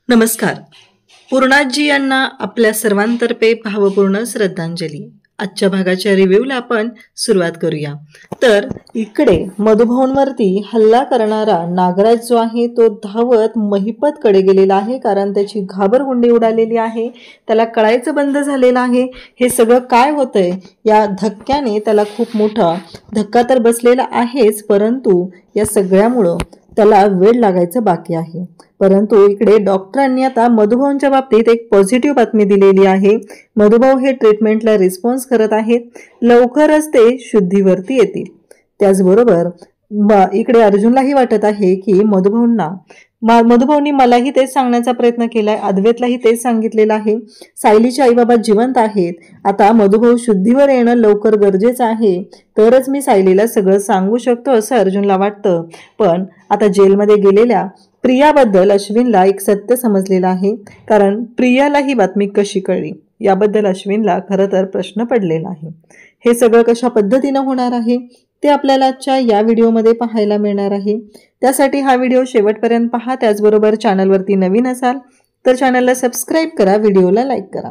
नमस्कार. पूर्णाजी यांना आपल्या सर्वांतर्फे भावपूर्ण श्रद्धांजली. आजच्या भागाच्या रिव्ह्यूला आपण सुरुवात करूया. तर इकडे मधुभाऊंवरती हल्ला करणारा नागराज जो आहे तो धावत महिपतकडे गेलेला आहे, कारण त्याची घाबरगुंडी उडालेली आहे. त्याला कळायचं बंद झालेलं आहे हे सगळं काय होतंय. या धक्क्याने त्याला खूप मोठा धक्का तर बसलेला आहेच, परंतु या सगळ्यामुळं त्याला वेळ लागायचं बाकी आहे. परंतु इकडे डॉक्टरांनी आता मधुभाऊंच्या बाबतीत एक पॉझिटिव्ह बातमी दिलेली आहे. मधुभाऊ हे ट्रीटमेंटला रिस्पॉन्स करत आहेत, लवकरच ते शुद्धीवरती येतील. त्याचबरोबर इकडे अर्जुनलाही वाटत आहे की मधुभाऊंनी मलाही तेच सांगण्याचा प्रयत्न केलाय, अद्वैतलाही तेच सांगितलेलं आहे. सायलीचे आईबाबा जिवंत आहेत, आता मधुभाऊ शुद्धीवर येणं लवकर गरजेचं आहे, तरच मी सायलीला सगळं सांगू शकतो असं अर्जुनला वाटतं. पण आता जेलमध्ये गेलेल्या प्रियाबद्दल अश्विनला एक सत्य समजलेलं आहे, कारण प्रियाला ही बातमी कशी कळली याबद्दल अश्विनला खरं तर प्रश्न पडलेला आहे. हे सगळं कशा पद्धतीनं होणार आहे ते आपल्याला आजच्या या व्हिडिओमध्ये पाहायला मिळणार आहे. त्यासाठी हा व्हिडिओ शेवटपर्यंत पहा. त्याचबरोबर चॅनलवरती नवीन असाल तर चॅनलला सबस्क्राईब करा, व्हिडिओला लाईक करा.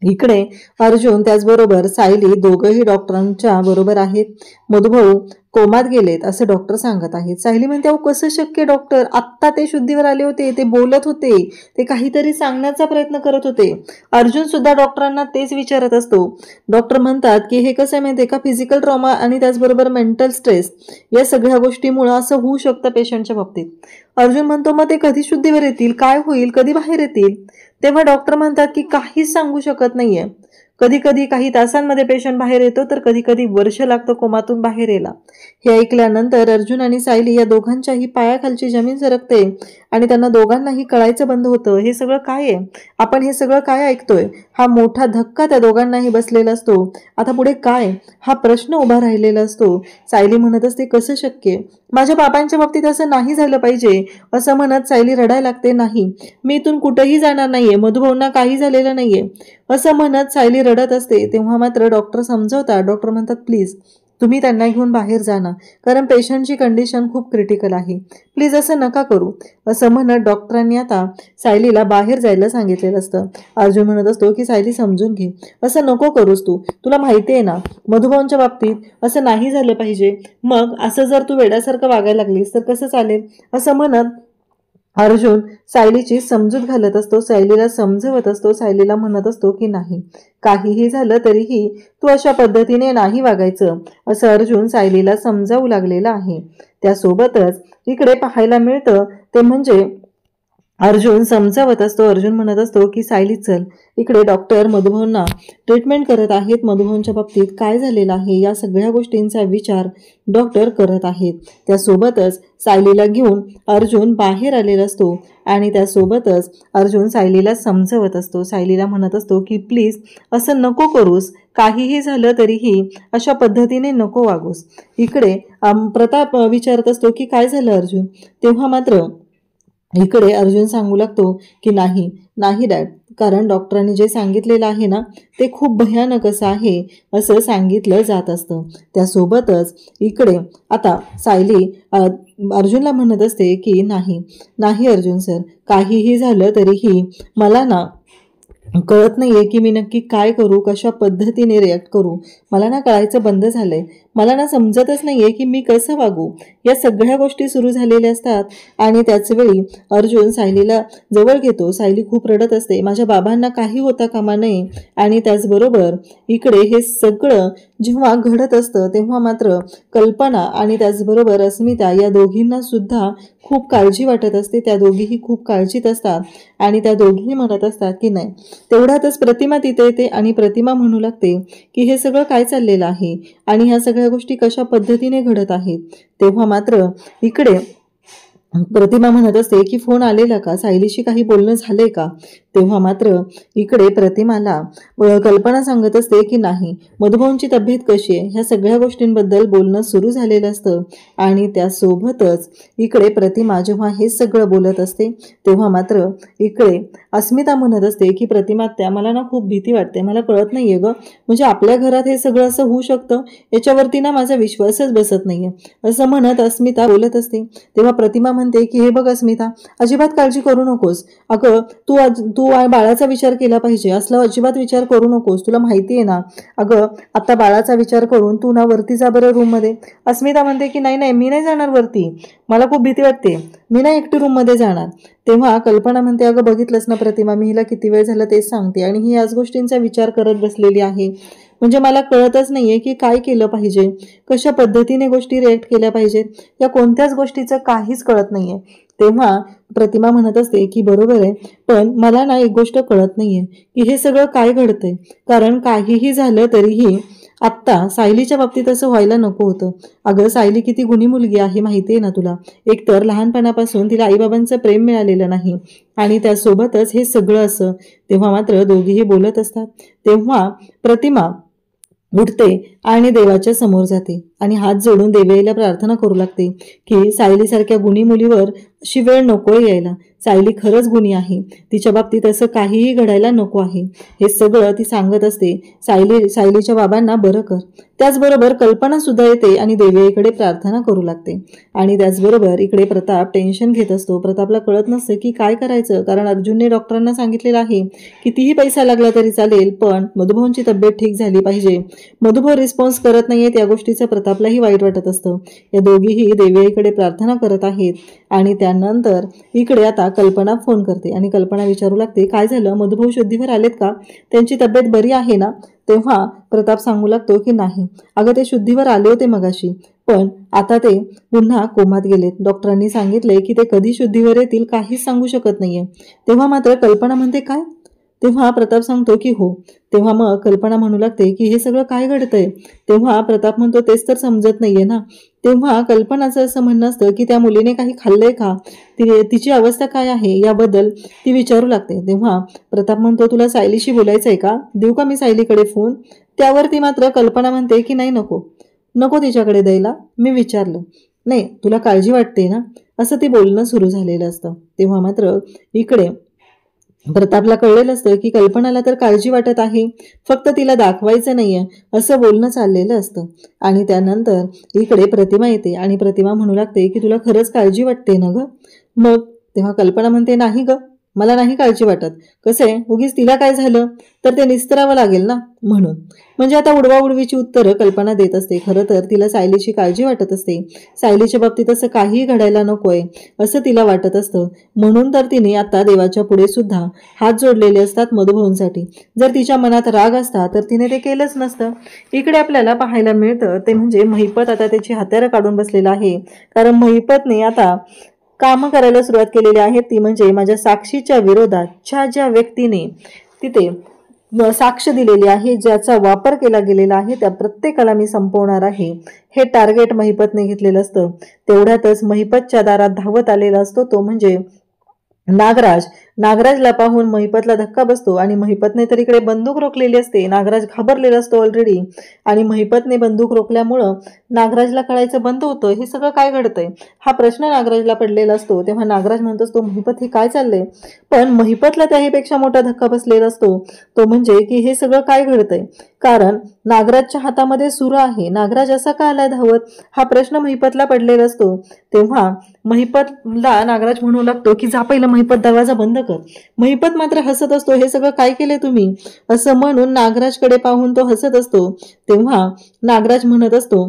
इकडे अर्जुन त्याचबरोबर सायली दोघंही डॉक्टरांच्या बरोबर आहेत. मधुभाऊ कोमात गेलेत असं डॉक्टर सांगत आहेत. सायली म्हणते, अहो कसं शक्य डॉक्टर, आत्ता ते शुद्धीवर आले होते, ते बोलत होते, ते काहीतरी सांगण्याचा प्रयत्न करत होते. अर्जुन सुद्धा डॉक्टरांना तेच विचारत असतो. डॉक्टर म्हणतात की हे कसं आहे माहिती आहे का, फिजिकल ट्रॉमा आणि त्याचबरोबर मेंटल स्ट्रेस या सगळ्या गोष्टीमुळे असं होऊ शकतं पेशंटच्या बाबतीत. अर्जुन म्हणतो, मग ते कधी शुद्धीवर येतील, काय होईल, कधी बाहेर येतील. तेव्हा डॉक्टर म्हणतात की काहीच सांगू शकत नाहीये. कधी कधी काही तासांमध्ये पेशंट बाहेर येतो, तर कधी कधी वर्ष लागतं कोमातून बाहेर यायला. हे ऐकल्यानंतर अर्जुन आणि सायली या दोघांच्याही पायाखालची जमीन सरकते आणि त्यांना दोघांनाही कळायचं बंद होतं. हे सगळं काय आहे, आपण हे सगळं काय ऐकतोय. हा मोठा धक्का त्या दोघांनाही बसलेला असतो. आता पुढे काय हा प्रश्न उभा राहिलेला असतो. सायली म्हणत असते, कसं शक्य, माझ्या बाबांच्या बाबतीत असं नाही झालं पाहिजे असं म्हणत सायली रडायला लागते. नाही, मी इथून कुठेही जाणार नाहीये, मधुभाऊंना काही झालेलं नाहीये असं म्हणत सायली रडत असते. तेव्हा मात्र डॉक्टर समजवतात. डॉक्टर म्हणतात, प्लीज तुम्ही त्यांना घेऊन बाहेर जा ना, कारण पेशंटची कंडिशन खूप क्रिटिकल आहे, प्लीज असं नका करू असं म्हणत डॉक्टरांनी आता सायलीला बाहेर जायला सांगितलेलं असतं. अर्जुन म्हणत असतो की सायली समजून घे, असं नको करूस तू, तुला माहिती आहे ना मधुभाऊंच्या बाबतीत असं नाही झालं पाहिजे. मग असं जर तू वेड्यासारखं वागायला लागलीस तर कसं चालेल असं म्हणत अर्जुन सायलीची समजूत घालत असतो, सायलीला समजवत असतो. सायलीला म्हणत असतो की नाही, काहीही झालं तरीही तू अशा पद्धतीने नाही वागायचं असं अर्जुन सायलीला समजावू लागलेलं आहे. त्यासोबतच इकडे पाहायला मिळतं ते म्हणजे अर्जुन समजावत असतो. अर्जुन म्हणत असतो की सायली चल, इकडे डॉक्टर मधुभाऊंना ट्रीटमेंट करत आहेत, मधुभाऊंच्या बाबतीत काय झालेलं आहे या सगळ्या गोष्टींचा विचार डॉक्टर करत आहेत. त्यासोबतच सायलीला घेऊन अर्जुन बाहेर आलेला असतो आणि त्यासोबतच अर्जुन सायलीला समजवत असतो. सायलीला म्हणत असतो की प्लीज असं नको करूस, काहीही झालं तरीही अशा पद्धतीने नको वागूस. इकडे प्रताप विचारत असतो की काय झालं अर्जुन. तेव्हा मात्र इकडे अर्जुन सांगू लागतो की नाही नाही डॅड, कारण डॉक्टरांनी जे सांगितलेलं आहे ना ते खूप भयानक असं आहे असं सांगितलं जात असतं. त्यासोबतच इकडे आता सायली अर्जुनला म्हणत असते की नाही नाही अर्जुन सर, काहीही झालं तरीही मला ना कळत नाहीये की मी नक्की काय करू, कशा पद्धतीने रिॲक्ट करू, मला ना कळायचं बंद झालंय, मला ना समजतच नाहीये की मी कसं वागू. या सगळ्या गोष्टी सुरू झालेल्या असतात आणि त्याचवेळी अर्जुन सायलीला जवळ घेतो. सायली खूप रडत असते, माझ्या बाबांना काही होता कामा नये. आणि त्याचबरोबर इकडे हे सगळं जेव्हा घडत असतं तेव्हा मात्र कल्पना आणि त्याचबरोबर अस्मिता या दोघींना सुद्धा खूप काळजी वाटत असते. त्या दोघीही खूप काळजीत असतात आणि त्या दोघीही म्हणत असतात की नाही. तेवढ्यातच प्रतिमा तिथे येते आणि प्रतिमा म्हणू लागते की हे सगळं काय चाललेलं आहे आणि ह्या सगळ्या गोष्टी कशा पद्धतीने घडत आहेत. तेव्हा मात्र इकडे प्रतिमा म्हणत असते की फोन आलेला का, सायलीशी काही बोलणं झालंय का. तेव्हा मात्र इकडे प्रतिमाला कल्पना सांगत असते की नाही, मधुभाऊंची तब्येत कशी आहे ह्या सगळ्या गोष्टींबद्दल बोलणं सुरू झालेलं असतं. आणि त्यासोबतच इकडे प्रतिमा जेव्हा हे सगळं बोलत असते तेव्हा मात्र इकडे अस्मिता म्हणत असते की प्रतिमा त्या मला ना खूप भीती वाटते, मला कळत नाहीये ग, म्हणजे आपल्या घरात हे सगळं असं होऊ शकतं याच्यावरती ना माझा विश्वासच बसत नाहीये, असं म्हणत अस्मिता बोलत असते. तेव्हा प्रतिमा म्हणते की हे बघ अस्मिता, अजिबात काळजी करू नकोस, अगं तू तू बाळाचा विचार केला पाहिजे, असला अजिबात विचार करू नकोस, तुला माहिती आहे ना, अगं आता बाळाचा विचार करून तू ना वरती जा बरं रूम मध्ये. अस्मिता म्हणते की नाही नाही, मी नाही जाणार वरती, मला खूप भीती वाटते, मी नाही एकटी रूम मध्ये जाणार. तेव्हा कल्पना म्हणते अगं बघितलंस ना प्रतिमा, मी हिला किती वेळ झाला तेच सांगते आणि ही याच गोष्टींचा विचार करत बसलेली आहे, म्हणजे मला कळतच नाहीये की काय केलं पाहिजे, कशा पद्धतीने गोष्टी रिएक्ट केल्या पाहिजेत, या कोणत्याच गोष्टीचं काहीच कळत नाहीये. तेव्हा प्रतिमा म्हणत असते की बरोबर आहे, पण मला ना एक गोष्ट कळत नाहीये की हे सगळं काय घडतंय, कारण काहीही झालं तरीही आत्ता सायलीच्या बाबतीत असं व्हायला नको होतं. अगं सायली किती गुणी मुलगी आहे माहिती आहे ना तुला, एकतर लहानपणापासून तिला आईबाबांचं प्रेम मिळालेलं नाही आणि त्यासोबतच हे सगळं असं. तेव्हा मात्र दोघीही बोलत असतात. तेव्हा प्रतिमा उठते आणि देवाच्या समोर जाते आणि हात जोडून देवाईला प्रार्थना करू लागते की सायलीसारख्या गुणी मुलीवर अशी वेळ नको यायला, सायली खरंच गुणी आहे, तिच्या बाबतीत असं काहीही घडायला नको आहे, हे सगळं ती सांगत असते. सायलीच्या बाबांना बरं कर. त्याचबरोबर कल्पना सुद्धा येते आणि देवीकडे प्रार्थना करू लागते. आणि त्याचबरोबर इकडे प्रताप टेन्शन घेत असतो. प्रतापला कळत नसतं की काय करायचं, कारण अर्जुनने डॉक्टरांना सांगितलेलं आहे कितीही पैसा लागला तरी चालेल, पण मधुभाऊंची तब्येत ठीक झाली पाहिजे. मधुभाऊ रिस्पॉन्स करत नाहीये, त्या गोष्टीचं प्रतापलाही वाईट वाटत असतं. या दोघीही देवीकडे प्रार्थना करत आहेत. आणि त्यानंतर इकडे आता कल्पना फोन करते आणि कल्पना विचारू लागते काय झालं, मधुभाऊ शुद्धीवर आलेत का, त्यांची तब्येत बरी आहे ना. तेव्हा प्रताप सांगू लागतो की नाही अगं, ते शुद्धीवर आले होते मगाशी, पण आता ते पुन्हा कोमात गेलेत, डॉक्टरांनी सांगितले की ते कधी शुद्धीवर येतील काहीच सांगू शकत नाहीये. तेव्हा मात्र कल्पना म्हणते काय, तेव्हा प्रताप सांगतो की हो. तेव्हा मग कल्पना म्हणू लागते की हे सगळं काय घडतंय. तेव्हा प्रताप म्हणतो तेच तर समजत नाहीये ना. तेव्हा कल्पनाचं असं म्हणणं असतं की त्या मुलीने काही खाल्लंय का, तिची अवस्था काय आहे याबद्दल ती विचारू लागते. तेव्हा प्रताप म्हणतो तुला सायलीशी बोलायचंय का, देऊ का मी सायलीकडे फोन. त्यावरती मात्र कल्पना म्हणते की नाही नको नको तिच्याकडे द्यायला, मी विचारलं नाही, तुला काळजी वाटते ना, असं ते बोलणं सुरू झालेलं असतं. तेव्हा मात्र इकडे प्रतापला कळलेलं असतं की कल्पनाला तर काळजी वाटत आहे, फक्त तिला दाखवायचं नाहीये, असं बोलणं चाललेलं असतं. आणि त्यानंतर इकडे प्रतिमा येते आणि प्रतिमा म्हणू लागते की तुला खरंच काळजी वाटते ना ग. मग तेव्हा कल्पना म्हणते नाही ग, मला नाही काळजी वाटत, कसं आहे उगीच तिला काय झालं तर ते निस्तरावं लागेल ना म्हणून. म्हणजे आता उडवाउडवीची उत्तरं कल्पना देत असते. खरं तर तिला सायलीची काळजी वाटत असते, सायलीच्या बाबतीत असं काहीही घडायला नकोय असं तिला वाटत असतं. म्हणून तर तिने आता देवाच्या पुढे सुद्धा हात जोडलेले असतात मधुभाऊंसाठी. जर तिच्या मनात राग असता तर तिने ते केलंच नसतं. इकडे आपल्याला पाहायला मिळतं ते म्हणजे महिपत आता त्याची हत्यारं काढून बसलेला आहे, कारण महिपतने आता कामं करायला सुरुवात केलेली आहे. ती म्हणजे माझ्या साक्षीच्या विरोधात ज्या व्यक्तीने तिथे साक्ष दिलेली आहे, ज्याचा वापर केला गेलेला आहे, त्या प्रत्येकाला मी संपवणार आहे, हे टार्गेट महिपतने घेतलेलं असतं. तेवढ्यातच महिपतच्या दारात धावत आलेला असतो तो म्हणजे नागराज. नागराजला पाहून महिपतला धक्का बसतो आणि महिपतने तर इकडे बंदूक रोखलेली असते. नागराज घाबरलेला असतो ऑलरेडी आणि महिपतने बंदूक रोखल्यामुळं नागराजला कळायचं बंद होतं हे सगळं काय घडतंय हा प्रश्न नागराजला पडलेला असतो. तेव्हा नागराज म्हणत असतो महिपत हे काय चाललंय, पण महिपतला त्याहीपेक्षा मोठा धक्का बसलेला असतो तो म्हणजे की हे सगळं काय घडतंय, कारण नागराजच्या हातामध्ये सुर आहे, नागराज असा का आलाय धावत हा प्रश्न महिपतला पडलेला असतो. तेव्हा महिपतला नागराज म्हणू लागतो की जा पहिलं महिपत दरवाजा बंद कर. महिपत मात्र हसत असतो, हे सगळं काय केले तुम्ही असं म्हणून नागराजकडे पाहून तो हसत असतो. तेव्हा नागराज म्हणत असतो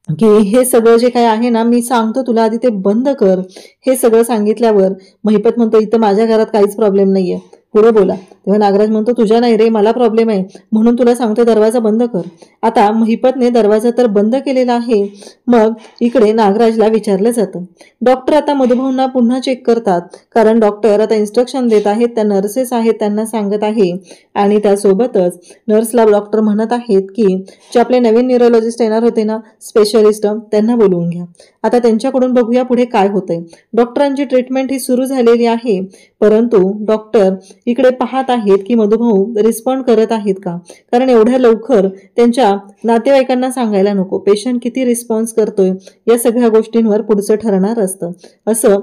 की हे सगळं जे काय आहे ना, मी सांगतो तुला आधी ते बंद कर. हे सगळं सांगितल्यावर महिपत म्हणतो इथं माझ्या घरात काहीच प्रॉब्लेम नाहीये, पुढे बोला. तेव्हा नागराज म्हणतो तुझ्या नाही रे, मला प्रॉब्लेम आहे म्हणून तुला सांगतो दरवाजा बंद कर. आता महिपतने दरवाजा तर बंद केलेला आहे. मग इकडे नागराजला विचारलं जातं. डॉक्टर आता मधुभाऊंना पुन्हा चेक करतात, कारण डॉक्टर आता इन्स्ट्रक्शन देत आहेत. त्या नर्सेस आहेत त्यांना सांगत आहे आणि त्यासोबतच नर्सला डॉक्टर म्हणत आहेत की जे आपले नवीन न्यूरोलॉजिस्ट येणार होते ना, स्पेशलिस्ट, त्यांना बोलवून घ्या. आता त्यांच्याकडून बघूया पुढे काय होतंय. डॉक्टरांची ट्रीटमेंट ही सुरू झालेली आहे, परंतु डॉक्टर इकडे पाहत आहेत की मधुभाऊ रिस्पॉन्ड करत आहेत का, कारण एवढ्या लवकर त्यांच्या नातेवाईकांना सांगायला नको. पेशंट किती रिस्पॉन्स करतोय या सगळ्या गोष्टींवर पुढचं ठरणार असतं, असं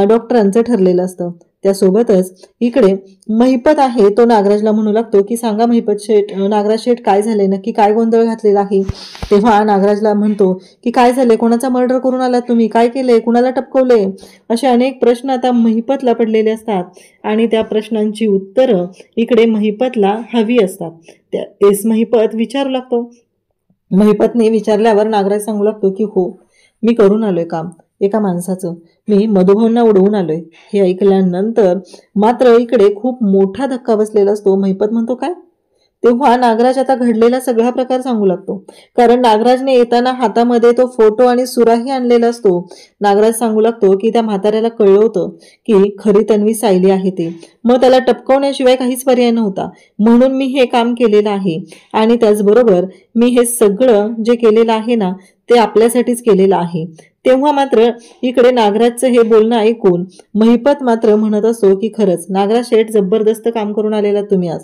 डॉक्टरांचं ठरलेलं असतं. त्यासोबतच इकडे महिपत आहे तो नागराजला म्हणू लागतो की सांगा महिपत शेठ, नागराज शेठ काय झाले, नक्की काय गोंधळ घातलेला आहे. तेव्हा नागराजला म्हणतो की काय झाले, कोणाचा मर्डर करून आलात तुम्ही, काय केलंय, कुणाला टपकवलंय, असे अनेक प्रश्न आता महिपतला पडलेले असतात आणि त्या प्रश्नांची उत्तरं इकडे महिपतला हवी असतात. तेच महिपत विचारू लागतो. महिपतने विचारल्यावर नागराज सांगू लागतो की हो, मी करून आलोय काम एका माणसाचं, मी मधुभाऊंना उडवून आलोय. हे ऐकल्यानंतर मात्र इकडे खूप मोठा धक्का बसलेला असतो. महिपत म्हणतो काय? तेव्हा नागराज आता घडलेला सगळा प्रकार सांगू लागतो, कारण नागराजने येताना हातामध्ये तो फोटो आणि सुराही आणलेला असतो. नागराज सांगू लागतो की त्या म्हाताऱ्याला कळलं होतं की खरी तन्वी सायली आहे ते, मग त्याला टपकवण्याशिवाय काहीच पर्याय नव्हता, म्हणून मी हे काम केलेलं आहे. आणि त्याचबरोबर मी हे सगळं जे केलेलं आहे ना ते आपल्यासाठीच केलेलं आहे. तेव्हा मात्र इकडे नागराजचं हे बोलणं ऐकून महिपत मात्र म्हणत असतो की खरंच नागराज शेठ जबरदस्त काम करून आलेला तुम्ही आज.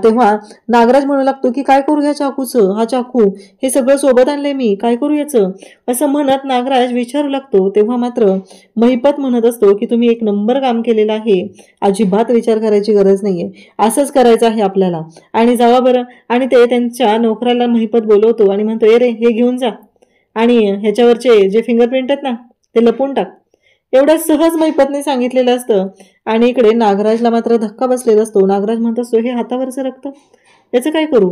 तेव्हा नागराज म्हणू लागतो की काय करू ह्या चाकूचं, हा चाकू हे सगळं सोबत आणले मी, काय करू याचं, असं म्हणत नागराज विचारू लागतो. तेव्हा मात्र महिपत म्हणत असतो की तुम्ही एक नंबर काम केलेलं आहे, अजिबात विचार करायची गरज नाहीये, असंच करायचं आहे आपल्याला. आणि जावा बरं. आणि ते त्यांच्या नोकराला महिपत बोलवतो आणि म्हणतो ए रे, हे घेऊन जा आणि ह्याच्यावरचे जे फिंगरप्रिंट आहेत ना ते लपवून टाक. एवढ्या सहज महिपतने सांगितलेलं असतं आणि इकडे नागराजला मात्र धक्का बसलेला असतो. नागराज म्हणत असतो हे हातावरचं रक्त, याचं काय करू,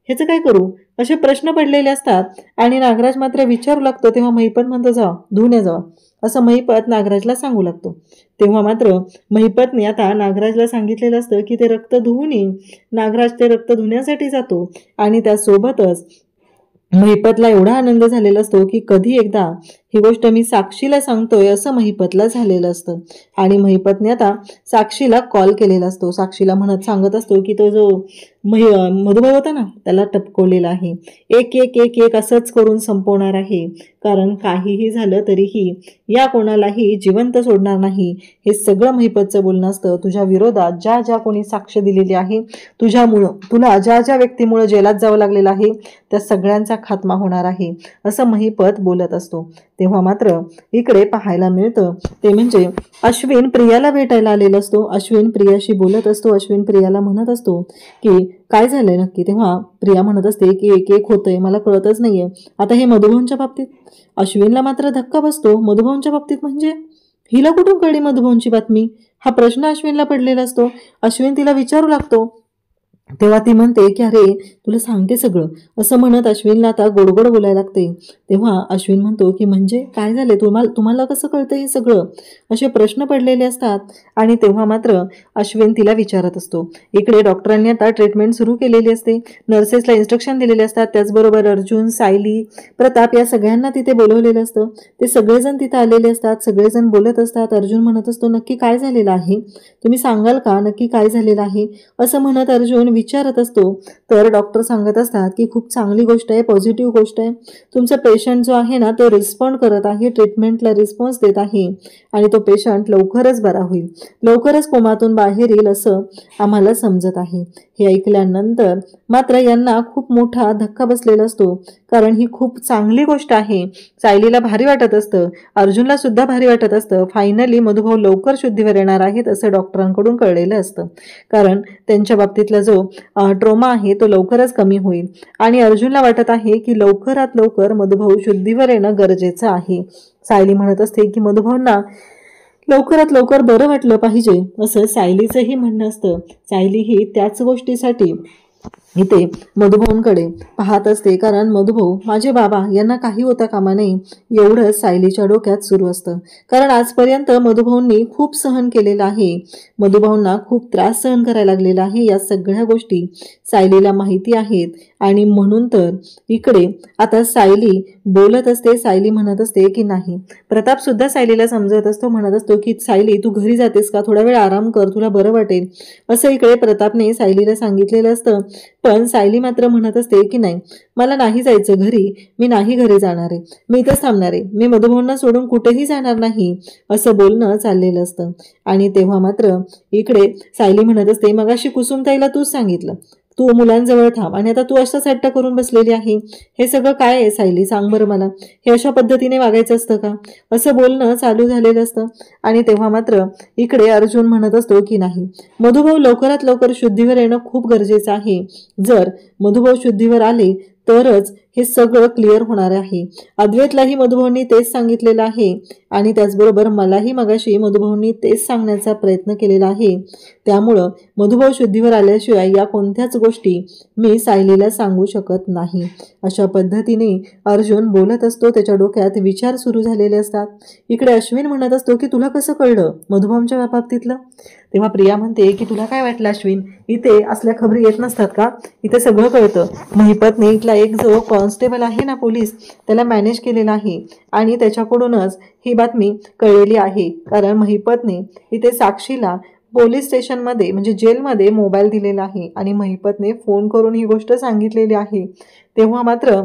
ह्याचं काय करू, असे प्रश्न पडलेले असतात आणि नागराज मात्र विचारू लागतो. तेव्हा महिपत म्हणतो जा धुण्या जावा, असं महिपत नागराजला सांगू लागतो. तेव्हा मात्र महिपतने आता नागराजला सांगितलेलं असतं की ते रक्त धुवून ये. नागराज ते रक्त धुण्यासाठी जातो आणि त्यासोबतच महिपतला एवढा आनंद झालेला असतो की कधी एकदा ही गोष्ट मी साक्षीला सांगतोय असं महिपतला झालेलं असतं. आणि आता साक्षीला कॉल केलेला असतो. साक्षीला सांगत असतो की तो जो मधुभाऊ होता ना त्याला टपकवलेला आहे, एक एक एक एक असंच करून संपवणार आहे, कारण काहीही झालं तरीही या कोणालाही जिवंत सोडणार नाही. हे सगळं महिपतचं बोलणं असतं. तुझ्या विरोधात ज्या ज्या कोणी साक्ष दिलेली आहे, तुला ज्या ज्या व्यक्तीमुळे जेलात जावं लागलेलं आहे त्या सगळ्यांचा खात्मा होणार आहे, असं महिपत बोलत असतो. तेव्हा मात्र इकडे पाहायला मिळतं ते म्हणजे अश्विन प्रियाला भेटायला आलेला असतो. अश्विन प्रियाशी बोलत असतो. अश्विन प्रियाला म्हणत असतो की काय झालंय नक्की. तेव्हा प्रिया म्हणत असते की एक एक होतंय, मला कळतच नाहीये. आता हे मधुभाऊंच्या बाबतीत अश्विनला मात्र धक्का बसतो. मधुभाऊंच्या बाबतीत म्हणजे हिला कुठून कळली मधुभाऊंची बातमी, हा प्रश्न अश्विनला पडलेला असतो. अश्विन तिला विचारू लागतो. तेव्हा ती म्हणते की अरे तुला सांगते सगळं, असं म्हणत अश्विनला आता गोडगोड बोलायला लागते. तेव्हा अश्विन म्हणतो की म्हणजे काय झाले, तुम्हाला कसं कळतं हे सगळं, असे प्रश्न पडलेले असतात. आणि तेव्हा मात्र अश्विन तिला विचारत असतो. इकडे डॉक्टरांनी आता ट्रीटमेंट सुरू केलेली असते, नर्सेसला इन्स्ट्रक्शन दिलेले असतात. त्याचबरोबर अर्जुन, सायली, प्रताप या सगळ्यांना तिथे बोलवलेलं असतं. ते सगळेजण तिथे आलेले असतात. सगळेजण बोलत असतात. अर्जुन म्हणत असतो नक्की काय झालेलं आहे, तुम्ही सांगाल का नक्की काय झालेलं आहे, असं म्हणत अर्जुन विचारत असतो. तर डॉक्टर सांगत असतात की खूप चांगली गोष्ट आहे, पॉझिटिव्ह गोष्ट आहे, तुमचा पेशंट जो आहे ना तो रिस्पॉन्ड करत आहे, ट्रीटमेंटला रिस्पॉन्स देत आहे आणि तो पेशंट लवकरच बरा होईल, लवकरच कोमातून बाहेर येईल असं आम्हाला समजत आहे. हे ऐकल्यानंतर मात्र यांना खूप मोठा धक्का बसलेला असतो, कारण ही खूप चांगली गोष्ट आहे. सायलीला भारी वाटत असतं, अर्जुनला सुद्धा भारी वाटत असतं. फायनली मधुभाऊ लवकर शुद्धीवर येणार आहेत असं डॉक्टरांकडून कळलेलं असतं, कारण त्यांच्या बाबतीतला जो ट्रोमा आहे तो लवकरच कमी होईल. आणि अर्जुनला वाटत आहे की लवकरात लवकर मधुभाऊ शुद्धीवर येणं गरजेचं आहे. सायली म्हणत असते की मधुभाऊंना लवकरात लवकर बरं वाटलं पाहिजे असं सायलीचंही म्हणणं असतं. सायली ही त्याच गोष्टीसाठी इथे मधुभाऊंकडे पाहत असते, कारण मधुभाऊ माझे बाबा यांना काही होता कामा नये एवढंच सायलीच्या डोक्यात सुरू असतं. कारण आजपर्यंत मधुभाऊंनी खूप सहन केलेलं आहे, मधुभाऊंना खूप त्रास सहन करायला लागलेला आहे. या सगळ्या गोष्टी सायलीला माहिती आहेत आणि म्हणून तर इकडे आता सायली बोलत असते. सायली म्हणत असते की नाही, प्रताप सुद्धा सायलीला समजत असतो, म्हणत असतो की सायली तू घरी जातेस का, थोडा वेळ आराम कर, तुला बरं वाटेल, असं इकडे प्रतापने सायलीला सांगितलेलं असतं. पण सायली मात्र म्हणत असते की नाही, मला नाही जायचं घरी, मी नाही घरी जाणार आहे, मी इथंच थांबणार आहे, मी मधुभाऊंना सोडून कुठेही जाणार नाही, असं बोलणं चाललेलं असतं. आणि तेव्हा मात्र इकडे सायली म्हणत असते, मगाशी कुसुमताईला तूच सांगितलं तू मुलांजवळ थांब आणि आता तू असाच हट्ट करून बसलेली आहे, हे सगळं काय आहे सायली, सांग बरं मला, हे अशा पद्धतीने वागायचं असतं का, असं बोलणं चालू झालेलं असतं. आणि तेव्हा मात्र इकडे अर्जुन म्हणत असतो की नाही, मधुभाऊ लवकरात लवकर शुद्धीवर येणं खूप गरजेचं आहे, जर मधुभाऊ शुद्धीवर आले तरच हे सगळं क्लिअर होणार आहे. अद्वैतलाही मधुभाऊंनी तेच सांगितलेलं आहे आणि त्याचबरोबर मलाही मगाशी मधुभाऊंनी तेच सांगण्याचा प्रयत्न केलेला आहे. त्यामुळं मधुभाऊ शुद्धीवर आल्याशिवाय या कोणत्याच गोष्टी मी सायलीला सांगू शकत नाही. अशा पद्धतीने अर्जुन बोलत असतो, त्याच्या डोक्यात विचार सुरू झालेले असतात. इकडे अश्विन म्हणत असतो की तुला कसं कळलं मधुभाऊंच्या बाबतीतलं. तेव्हा प्रिया म्हणते की तुला काय वाटलं अश्विन, इथे असल्या खबरी येत नसतात का, इथे सगळं कळतं. महिपतने इथला एक जो कॉन्स्टेबल आहे ना पोलीस, त्याला मॅनेज केलेला आहे आणि त्याच्याकडूनच ही बातमी कळलेली आहे. कारण महिपतने इथे साक्षीला पोलीस स्टेशनमध्ये म्हणजे जेलमध्ये मोबाईल दिलेला आहे आणि महिपतने फोन करून ही गोष्ट सांगितलेली आहे. तेव्हा मात्र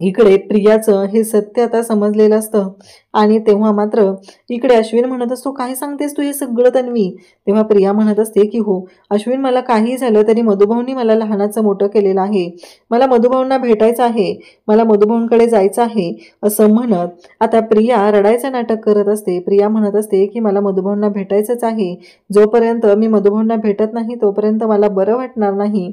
इकडे प्रियाचं हे सत्य आता समजलेलं असतं आणि तेव्हा मात्र इकडे अश्विन म्हणत असतो, काय सांगतेस तू हे सगळं तन्वी. तेव्हा प्रिया म्हणत असते की हो अश्विन, मला काही झालं तरी मधुभाऊंनी मला लहानाचं मोठं केलेलं आहे, मला मधुभाऊंना भेटायचं आहे, मला मधुभाऊंकडे जायचं आहे, असं म्हणत आता प्रिया रडायचं नाटक करत असते. प्रिया म्हणत असते की मला मधुभाऊंना भेटायचंच आहे, जोपर्यंत मी मधुभाऊंना भेटत नाही तोपर्यंत मला बरं वाटणार नाही,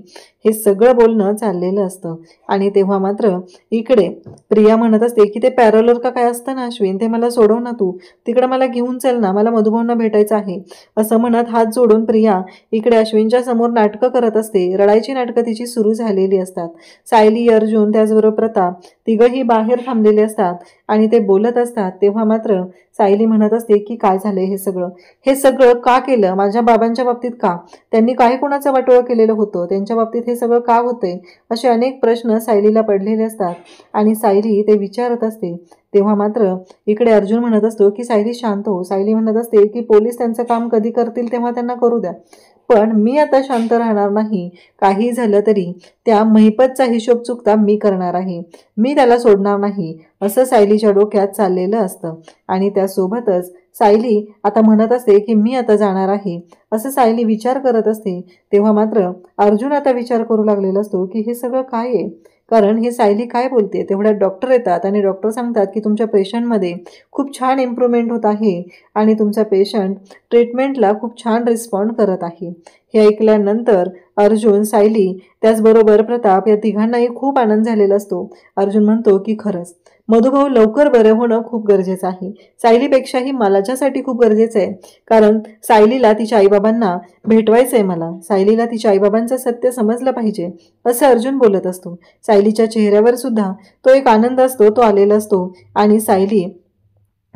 हे सगळं बोलणं चाललेलं असतं. आणि तेव्हा मात्र इकडे प्रिया म्हणत असते की ते पॅरोलर का काय असतं ना अश्विन, ते मला सोडव ना, तू तिकडे मला घेऊन चल ना, मला मधुभाऊंना भेटायचं आहे, असं म्हणत हात जोडून प्रिया इकडे अश्विनच्या समोर नाटकं करत असते. रडायची नाटकं तिची सुरू झालेली असतात. सायली, अर्जुन त्याचबरोबर प्रताप तिघही बाहेर थांबलेले असतात आणि ते बोलत असतात. तेव्हा मात्र सायली म्हणत असते की काय झालंय हे सगळं का केलं, माझ्या बाबांच्या बाबतीत का, त्यांनी काय कोणाचं वाटोळं केलेलं होतं, त्यांच्या बाबतीत हे सगळं का होतंय, असे अनेक प्रश्न सायलीला पडलेले असतात आणि सायली ते विचारत असते. तेव्हा मात्र इकडे अर्जुन म्हणत असतो की सायली शांत हो. सायली म्हणत असते की पोलीस त्यांचं काम कधी करतील तेव्हा त्यांना करू द्या, पण मी आता शांत राहणार नाही, काही झालं तरी त्या महिपतचा हिशोब चुकता मी करणार आहे, मी त्याला सोडणार नाही, असं सायलीच्या डोक्यात चाललेलं असतं. आणि त्यासोबतच सायली आता म्हणत असते की मी आता जाणार आहे, असं सायली विचार करत असते. तेव्हा मात्र अर्जुन आता विचार करू लागलेला असतो की हे सगळं काय आहे, कारण हे सायली काय बोलते. तेवढ्यात डॉक्टर येतात आणि डॉक्टर सांगतात की तुमच्या पेशंटमध्ये खूप छान इम्प्रूव्हमेंट होत आहे आणि तुमचा पेशंट ट्रीटमेंटला खूप छान रिस्पॉन्ड करत आहे. हे ऐकल्यानंतर अर्जुन, सायली त्याचबरोबर प्रताप या तिघांनाही खूप आनंद झालेला असतो. अर्जुन म्हणतो की खरंच मधुभाऊ लवकर बरं होणं खूप गरजेचं आहे, सायलीपेक्षाही माझ्यासाठी खूप गरजेचं आहे, कारण सायलीला तिच्या आईबाबांना भेटवायचं आहे, मला सायलीला तिच्या आईबाबांचं सत्य समजलं पाहिजे, असं अर्जुन बोलत असतो. सायलीच्या चेहऱ्यावर सुद्धा तो एक आनंद असतो, तो आलेला असतो आणि सायली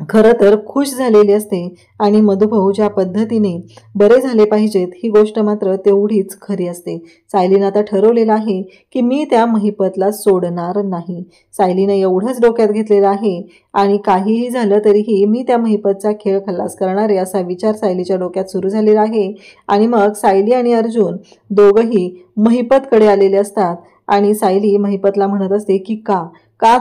खरं तर खुश झालेली असते आणि मधुभाऊ ज्या पद्धतीने बरे झाले पाहिजेत ही गोष्ट मात्र तेवढीच खरी असते. सायलीनं आता ठरवलेलं आहे की मी त्या महिपतला सोडणार नाही. सायलीनं एवढंच डोक्यात घेतलेलं आहे आणि काहीही झालं तरीही मी त्या महिपतचा खेळ खल्लास करणार आहे, असा विचार सायलीच्या डोक्यात सुरू झालेला आहे. आणि मग सायली आणि अर्जुन दोघंही महिपतकडे आलेले असतात आणि सायली महिपतला म्हणत असते की का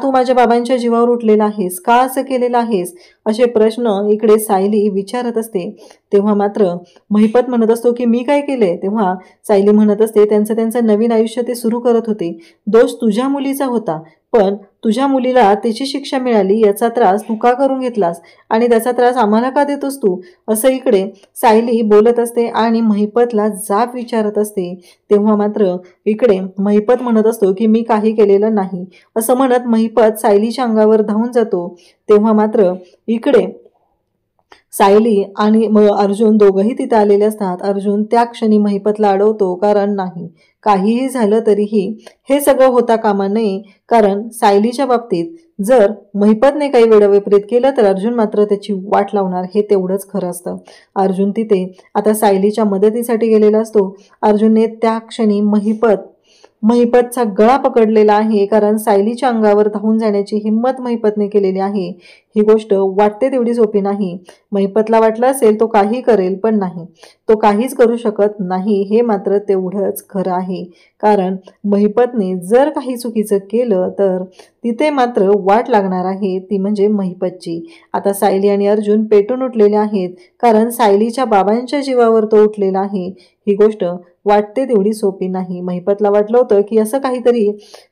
तू माझ्या बाबांच्या जीवावर उठलेला आहेस, का असं केलेलं आहेस, असे प्रश्न इकडे सायली विचारत असते. तेव्हा मात्र महिपत म्हणत असतो की मी काय केले. तेव्हा सायली म्हणत असते त्यांचं नवीन आयुष्य ते सुरू करत होते, दोष तुझ्या मुलीचा होता, पण तुझ्या मुलीला त्याची शिक्षा मिळाली याचा त्रास तू का करून घेतलास आणि त्याचा त्रास आम्हाला का देतोस तू, असं इकडे सायली बोलत असते आणि महिपतला जाब विचारत असते. तेव्हा मात्र इकडे महिपत म्हणत असतो की मी काही केलेलं नाही, असं म्हणत महिपत सायलीच्या अंगावर धावून जातो. तेव्हा मात्र इकडे सायली आणि अर्जुन दोघंही तिथे आलेले असतात. अर्जुन त्या क्षणी महिपतला अडवतो, कारण नाही, काहीही झालं तरीही हे सगळं होता कामा नये. कारण सायलीच्या बाबतीत जर महिपतने काही वेळविपरीत केलं तर अर्जुन मात्र त्याची वाट लावणार, हे तेवढंच खरं असतं. अर्जुन तिथे आता सायलीच्या मदतीसाठी गेलेला असतो. अर्जुनने त्या क्षणी महिपतचा गळा पकडलेला आहे, कारण सायलीच्या अंगावर धावून जाण्याची हिंमत महिपतने केलेली आहे. ही गोष्ट वाटते तेवढी सोपी नाही. महिपतला वाटलं असेल तो काही करेल, पण नाही, तो काहीच करू शकत नाही, हे मात्र तेवढंच खरं आहे. कारण महिपतने जर काही चुकीचं केलं तर तिथे मात्र वाट लागणार आहे, ती म्हणजे महिपतची. आता सायली आणि अर्जुन पेटून उठलेले आहेत, कारण सायलीच्या बाबांच्या जीवावर तो उठलेला आहे. ही गोष्ट वाटते तेवढी सोपी नाही. महिपतला वाटलं होतं की असं काहीतरी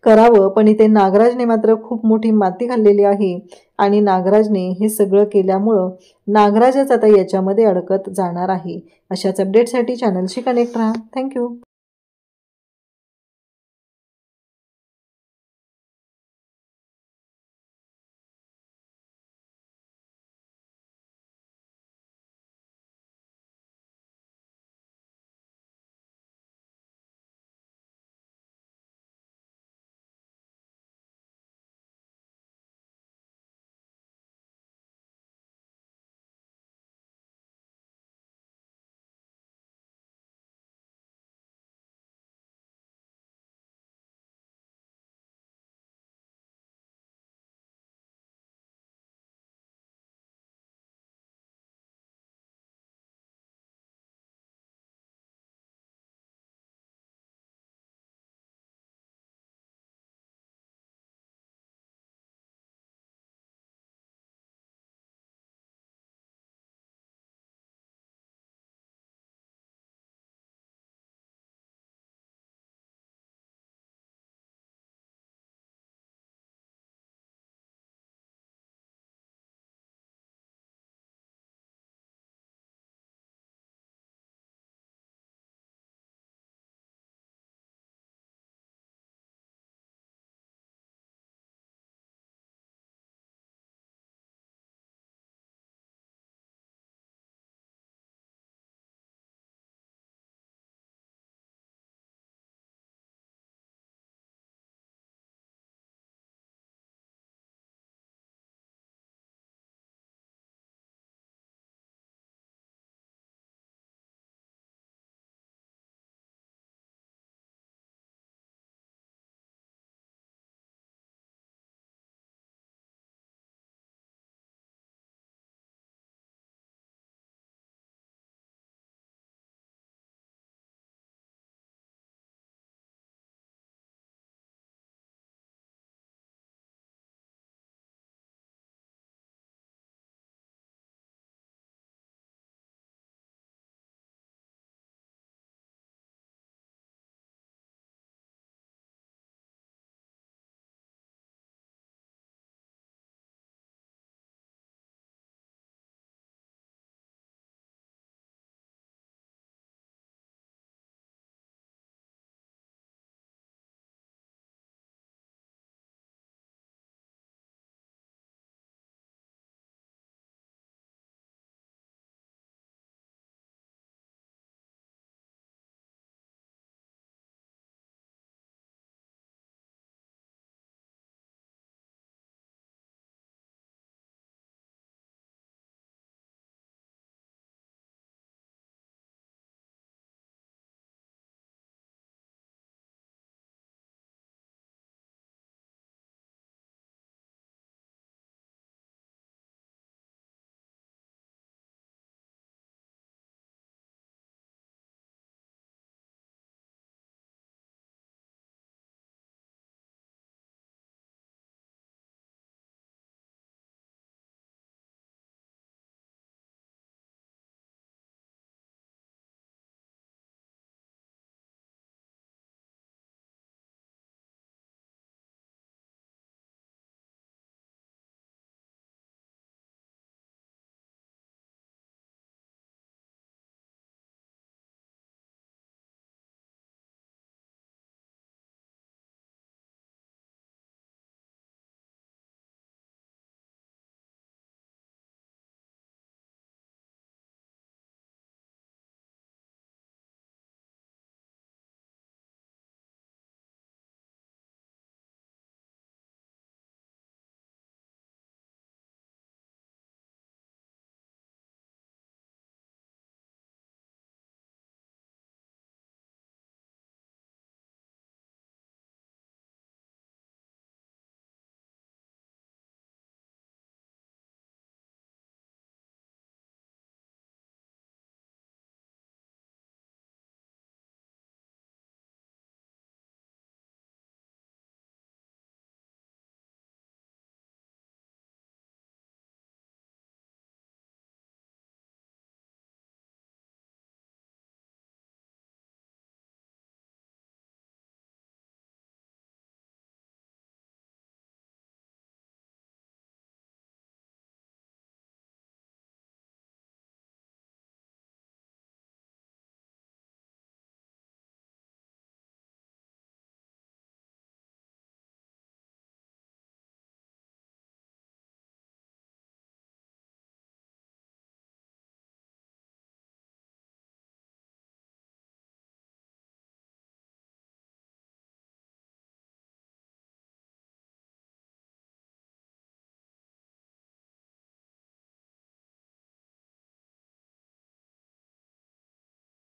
करावं, पण इथे नागराजने मात्र खूप मोठी माती खाल्लेली आहे आणि नागराजने हे सगळं केल्यामुळं नागराजच आता याच्यामध्ये अडकत जाणार आहे. अशाच अपडेटसाठी चॅनलशी कनेक्ट राहा. थँक्यू.